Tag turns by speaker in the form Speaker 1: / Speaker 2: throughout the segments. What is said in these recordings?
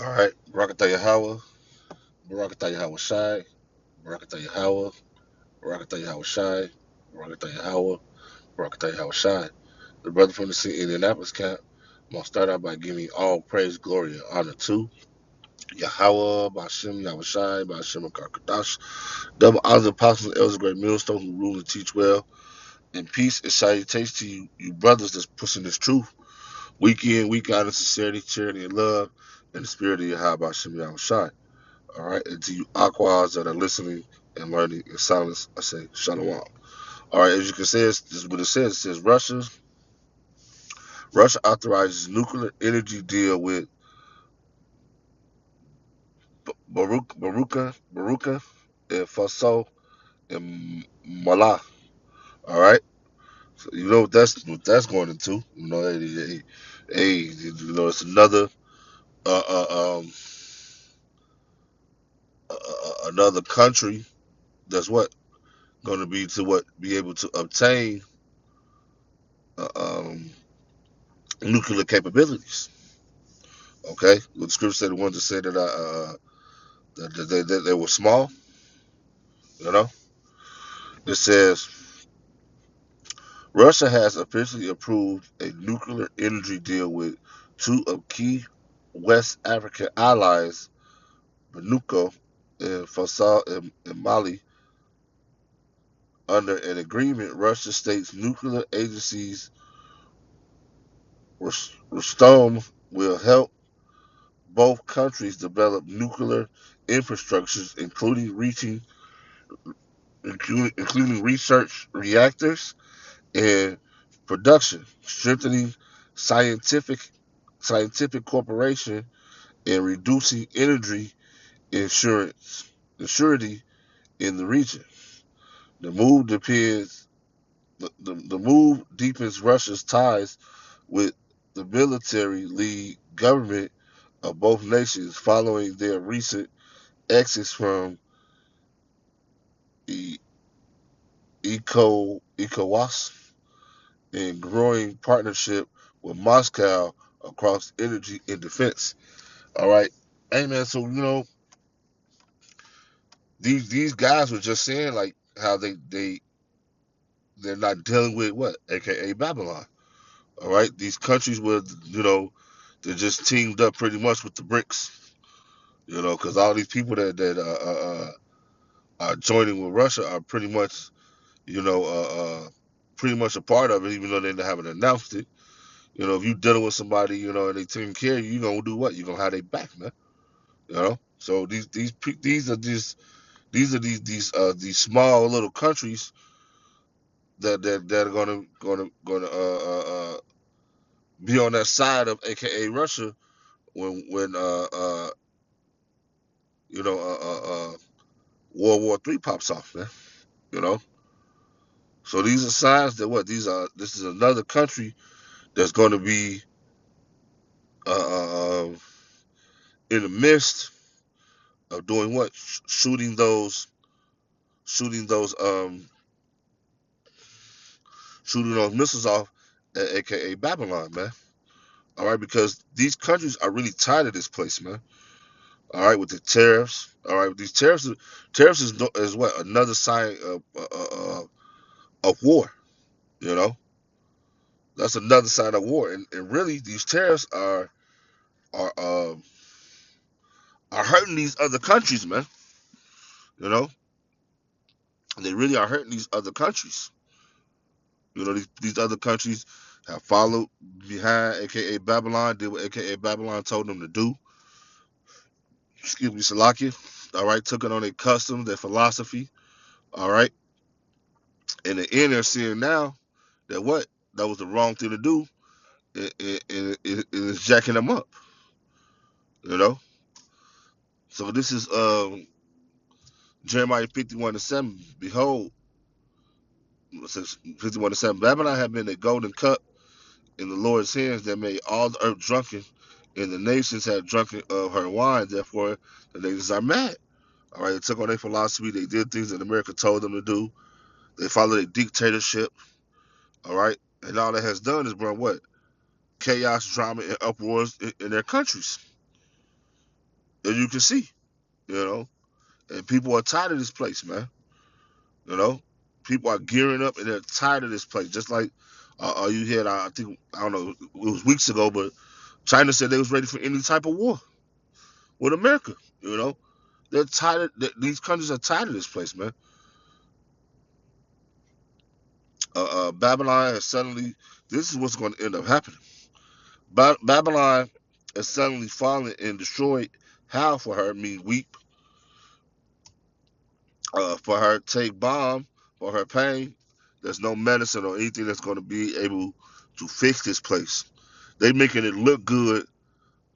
Speaker 1: All right. Barakatah Yahweh. Barakatah Yahweh Shai. Barakatah Yahweh. Barakatah Yahweh Shai. Barakatah Yahweh. Barakatah Yahweh Shai. The brother from the city Indianapolis camp. I'm going to start out by giving all praise, glory, and honor to Yahweh, Bashem, Yahweh Shai, Bashem, Kakadash. Double honors, apostles, and elders, great millstone who rule and teach well. And peace and salutations to you, you brothers that's pushing this truth. Week in, week out in sincerity, charity, and love. In the spirit of Yahweh, Bashem, Yahweh Shai. All right, and to you Aquas that are listening and learning in silence, I say Shalom. All right, as you can see, this is what it says. It says Russia authorizes nuclear energy deal with Baruka, and Faso and Mala. All right, so you know what that's going into. You know, it's another uh, uh, um, another country that's what going to be able to obtain uh, um, nuclear capabilities. Okay, the scripture said the ones that said that they were small. You know, it says Russia has officially approved a nuclear energy deal with two of key West African allies, Monaco and Faso and Mali. Under an agreement, Russia states nuclear agencies Rostom will help both countries develop nuclear infrastructures, including research reactors and production, strengthening scientific scientific cooperation and reducing energy insurance insurity in the region. The move depends the move deepens Russia's ties with the military lead government of both nations following their recent exits from the ECOWAS and growing partnership with Moscow across energy and defense. All right, hey man. So these guys were just saying like how they're not dealing with what, aka Babylon. All right, these countries where they're just teamed up pretty much with the BRICS. Because all these people that are joining with Russia are you know uh, uh, pretty much a part of it, even though they haven't announced it. If you dealing with somebody, and they taking care of you, you gonna do what? You gonna have their back, man. So these small little countries that are gonna be on that side of AKA Russia when you know World War III pops off, man. You know. So these are signs that what this is another country that's going to be uh, uh, in the midst of doing what? Shooting those shooting those missiles off at AKA Babylon, man. All right, because these countries are really tired of this place, man. All right, with the tariffs. All right, with these tariffs is what, another sign of war. You know, that's another sign of war, and really these tariffs are um are hurting these other countries, man. You know, they really are hurting these other countries. These other countries have followed behind, aka Babylon, did what aka Babylon told them to do. Excuse me, Salakia. All right, took it on their customs, their philosophy. All right, and the end they're seeing now that what that was the wrong thing to do, and it's jacking them up. You know, so this is Jeremiah 51:7. Behold, it says 51:7. Babylon had been a golden cup in the Lord's hands that made all the earth drunken, and the nations have drunken of her wine. Therefore, the nations are mad. All right, they took on their philosophy. They did things that America told them to do. They followed a dictatorship. All right, and all that has done is brought what chaos, drama, and uproars in their countries. as you can see, you know. And people are tired of this place, man. You know, people are gearing up and they're tired of this place. Just like you had, I think, I don't know, it was weeks ago, but China said they was ready for any type of war with America. You know, they're tired. These countries are tired of this place, man. Babylon has suddenly. This is what's going to end up happening. Babylon has suddenly fallen and destroyed. How for her mean weep. For her take balm for her pain. There's no medicine or anything that's going to be able to fix this place. They making it look good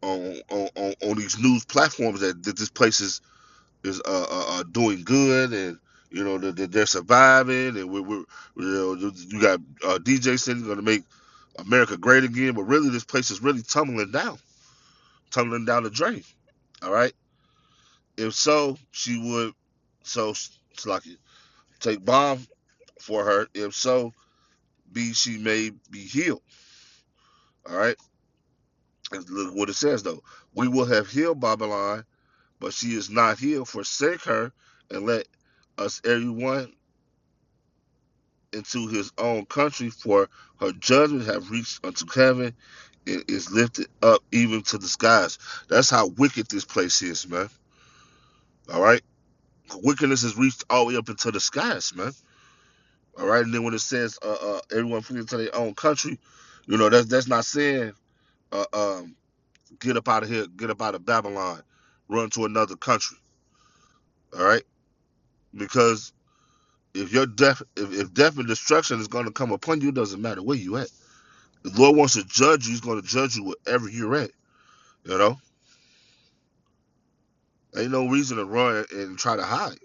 Speaker 1: on these news platforms that this place is doing good, and you know that they're surviving, and we're you know you got DJ saying he's going to make America great again, but really this place is really tumbling down the drain. All right. If so, she would. So it's like take bomb for her. If so, B she may be healed. All right. And look what it says though. We will have healed Babylon, but she is not healed. Forsake her and let us everyone into his own country, for her judgment have reached unto heaven and is lifted up even to the skies. That's how wicked this place is, man. All right. Wickedness has reached all the way up into the skies, man. All right. And then when it says everyone flee into their own country, you know, that's not saying uh, um, get up out of here, get up out of Babylon, run to another country. All right. Because if death and destruction is going to come upon you, it doesn't matter where you at. The Lord wants to judge you, he's going to judge you wherever you're at. You know, ain't no reason to run and try to hide.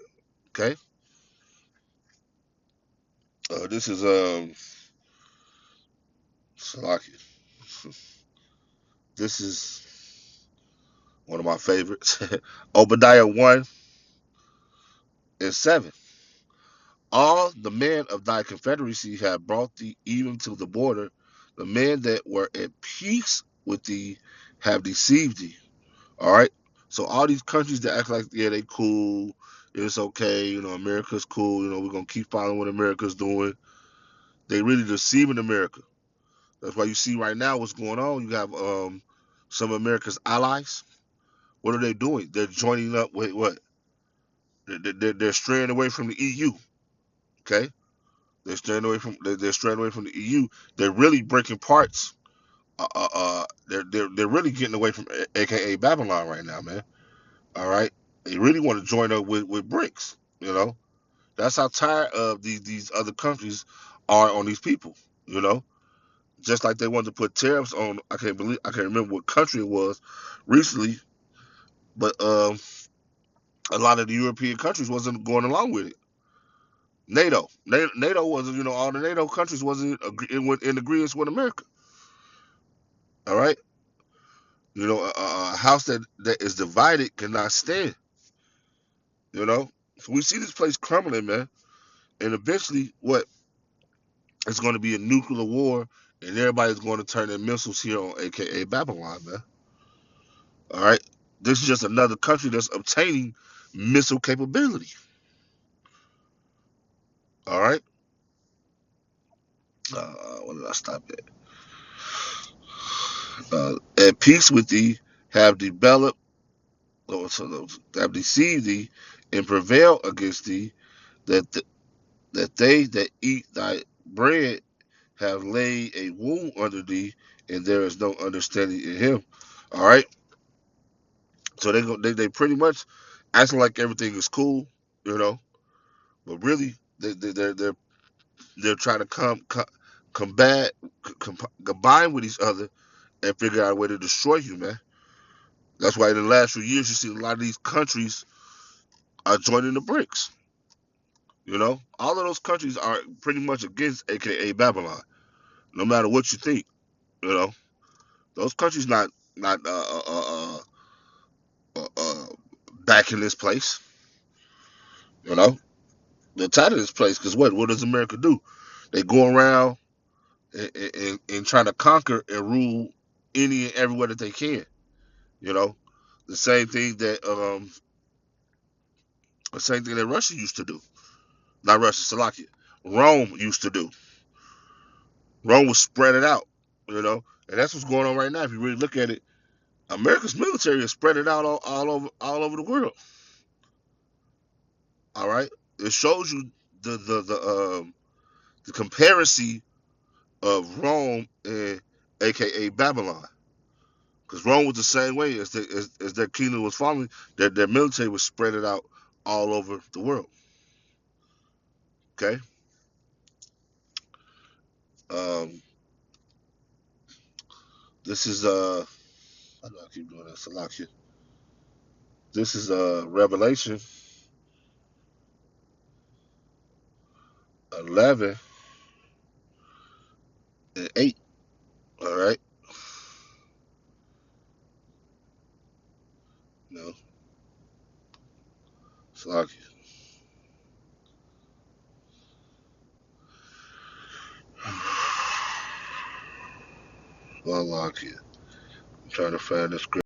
Speaker 1: Okay. This is Salaki. This is one of my favorites. Obadiah 1:7. All the men of thy confederacy have brought thee even to the border. The men that were at peace with thee have deceived thee. All right. So all these countries that act like yeah they cool, it's okay, you know America's cool, you know we're gonna keep following what America's doing. They really deceiving America. That's why you see right now what's going on. You have some of America's allies. What are they doing? They're joining up with what? They're straying away from the EU. Okay, they're straying away from the EU. They're really breaking parts. They're really getting away from AKA Babylon right now, man. All right, they really want to join up with BRICS. You know, that's how tired of these other countries are on these people. You know, just like they wanted to put tariffs on. I can't remember what country it was recently, but a lot of the European countries wasn't going along with it. NATO wasn't. You know, all the NATO countries wasn't in agreement with America. All right, you know, a house that is divided cannot stand. You know, so we see this place crumbling, man, and eventually, what it's going to be a nuclear war, and everybody's going to turn their missiles here on AKA Babylon, man. All right, this is just another country that's obtaining missile capability. All right, what did I stop at? At peace with thee, have developed, or so have deceived thee, and prevail against thee, that that they that eat thy bread have laid a wound under thee, and there is no understanding in him. All right, so they pretty much acting like everything is cool, you know, but really they're trying to combat combine with each other and figure out a way to destroy you, man. That's why in the last few years you see a lot of these countries are joining the BRICS. You know, all of those countries are pretty much against AKA Babylon. No matter what you think, you know, those countries not back in this place. You know, they're tired of this place because what does America do? They go around and trying to conquer and rule any and everywhere that they can. You know, The same thing that Russia used to do. Not Russia, Slovakia. Rome used to do. Rome was spread it out, and that's what's going on right now. If you really look at it, America's military is spread it out all over the world. All right, it shows you the comparison of Rome and AKA Babylon, because Rome was the same way as their kingdom was forming. Their military was spread it out all over the world. Okay, um, this is how do I keep doing this? Salakia. This is Revelation 11:8. All right, no, Salakia. Salakia. I'm trying to find this scripture.